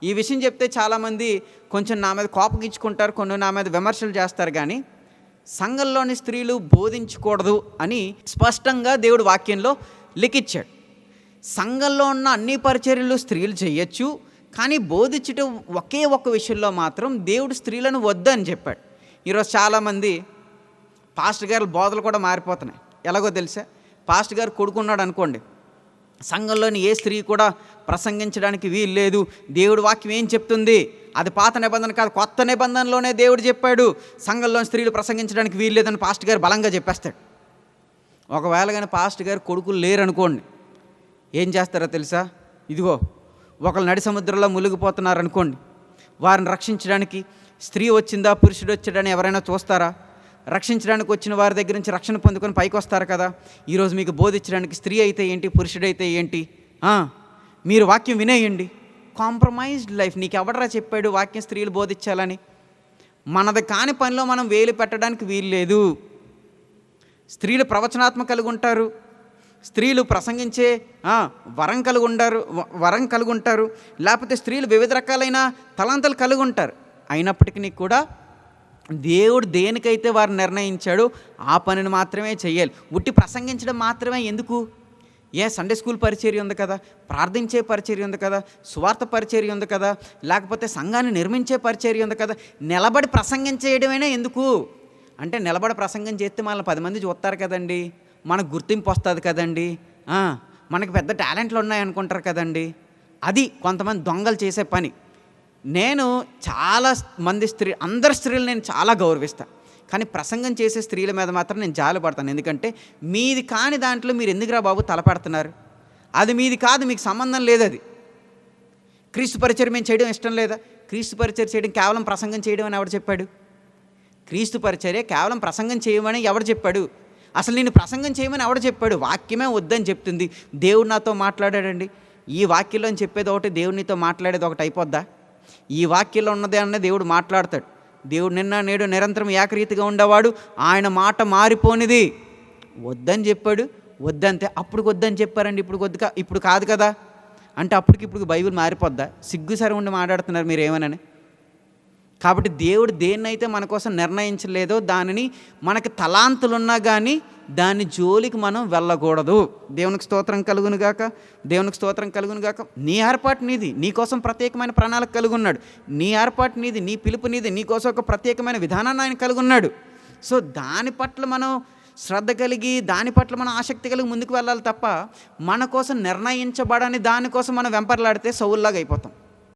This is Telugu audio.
ఈ విషయం చెప్తే చాలామంది కొంచెం నా మీద కోపగించుకుంటారు, కొన్ని నా మీద విమర్శలు చేస్తారు. కానీ సంఘంలోని స్త్రీలు బోధించకూడదు అని స్పష్టంగా దేవుడు వాక్యంలో లిఖించాడు. సంఘంలో ఉన్న అన్ని పరిచర్యలు స్త్రీలు చేయొచ్చు, కానీ బోధించటం ఒకే ఒక్క విషయంలో మాత్రం దేవుడు స్త్రీలను వద్దు అని చెప్పాడు. ఈరోజు చాలామంది పాస్టర్ గారు బోధలు కూడా మారిపోతున్నాయి. ఎలాగో తెలుసా? పాస్టర్ గారు కొడుకున్నాడు అనుకోండి, సంఘంలోని ఏ స్త్రీ కూడా ప్రసంగించడానికి వీలు లేదు, దేవుడు వాక్యం ఏం చెప్తుంది, అది పాత నిబంధన కాదు కొత్త నిబంధనలోనే దేవుడు చెప్పాడు, సంఘంలోని స్త్రీలు ప్రసంగించడానికి వీలు లేదని పాస్టర్ గారు బలంగా చెప్పేస్తాడు. ఒకవేళ కానీ పాస్టర్ గారు కొడుకులు లేరు అనుకోండి, ఏం చేస్తారో తెలుసా? ఇదిగో ఒకళ్ళు నడి సముద్రంలో మునిగిపోతున్నారు అనుకోండి, వారిని రక్షించడానికి స్త్రీ వచ్చిందా పురుషుడు వచ్చాడని ఎవరైనా చూస్తారా? రక్షించడానికి వచ్చిన వారి దగ్గర నుంచి రక్షణ పొందుకొని పైకి వస్తారు కదా. ఈరోజు మీకు బోధించడానికి స్త్రీ అయితే ఏంటి, పురుషుడైతే ఏంటి, మీరు వాక్యం వినేయండి. Compromised life. నీకు ఎవడరా చెప్పాడు వాక్యం స్త్రీలు బోధించాలని? మనది కాని పనిలో మనం వేలు పెట్టడానికి వీలు లేదు. స్త్రీలు ప్రవచనాత్మ కలిగి ఉంటారు, స్త్రీలు ప్రసంగించే వరం కలిగి ఉంటారు, లేకపోతే స్త్రీలు వివిధ రకాలైన తలాంతలు కలిగి ఉంటారు. అయినప్పటికీ కూడా దేవుడు దేనికైతే వారు నిర్ణయించాడో ఆ పనిని మాత్రమే చేయాలి. ఉట్టి ప్రసంగించడం మాత్రమే ఎందుకు? సండే స్కూల్ పరిచర్య ఉంది కదా, ప్రార్థించే పరిచర్య ఉంది కదా, సువార్త పరిచర్య ఉంది కదా, లేకపోతే సంఘాన్ని నిర్మించే పరిచర్య ఉంది కదా, నిలబడి ప్రసంగించేయడమైనా ఎందుకు అంటే, నిలబడి ప్రసంగం చేస్తే మనల్ని 10 మంది చూస్తారు కదండి, మనకు గుర్తింపు వస్తుంది కదండి, మనకు పెద్ద టాలెంట్లు ఉన్నాయనుకుంటారు కదండి. అది కొంతమంది దొంగలు చేసే పని. నేను చాలా మంది అందరి స్త్రీలు నేను చాలా గౌరవిస్తాను, కానీ ప్రసంగం చేసే స్త్రీల మీద మాత్రం నేను జాలి పడతాను. ఎందుకంటే మీది కాని దాంట్లో మీరు ఎందుకురా బాబు తలపెడుతున్నారు? అది మీది కాదు, మీకు సంబంధం లేదు. అది క్రీస్తు పరిచర్య మేము చేయడం ఇష్టం లేదా? క్రీస్తు పరిచర్య చేయడం కేవలం ప్రసంగం చేయడం అని ఎవడు చెప్పాడు? క్రీస్తు పరిచర్య కేవలం ప్రసంగం చేయమని ఎవడు చెప్పాడు? అసలు నేను ప్రసంగం చేయమని ఎవడు చెప్పాడు? వాక్యమే వద్దని చెప్తుంది. దేవుడు నాతో మాట్లాడాడండి. ఈ వాక్యంలో చెప్పేది ఒకటి, దేవునితో మాట్లాడేది ఒకటి అయిపోద్దా? ఈ వాక్యంలో ఉన్నదే అన్న దేవుడు మాట్లాడతాడు. దేవుడు నిన్న నేడు నిరంతరం ఏకరీతిగా ఉండేవాడు, ఆయన మాట మారిపోనిది. వద్దని చెప్పాడు, వద్దంతే. అప్పుడు వద్దని చెప్పారండి, ఇప్పుడు కాదు కదా అంటే అప్పటికిప్పుడు బైబిల్ మారిపోద్దా? సిగ్గుసరి ఉండి మాట్లాడుతున్నారు మీరు ఏమనని. కాబట్టి దేవుడు దేన్నైతే మన కోసం నిర్ణయించలేదో దానిని మనకి తలాంతులున్నా కానీ దాని జోలికి మనం వెళ్ళకూడదు. దేవునికి స్తోత్రం కలుగును గాక, దేవునికి స్తోత్రం కలుగును గాక. నీ ఏర్పాటు నీది, నీ కోసం ప్రత్యేకమైన ప్రణాళిక కలిగి ఉన్నాడు. నీ ఏర్పాటు నీది, నీ పిలుపు నీది, నీ కోసం ఒక ప్రత్యేకమైన విధానాన్ని ఆయన కలిగి ఉన్నాడు. సో దాని పట్ల మనం శ్రద్ధ కలిగి, దాని పట్ల మనం ఆసక్తి కలిగి ముందుకు వెళ్ళాలి తప్ప మన కోసం నిర్ణయించబడని దానికోసం మనం వెంపర్లాడితే సౌల్లాగా అయిపోతాం.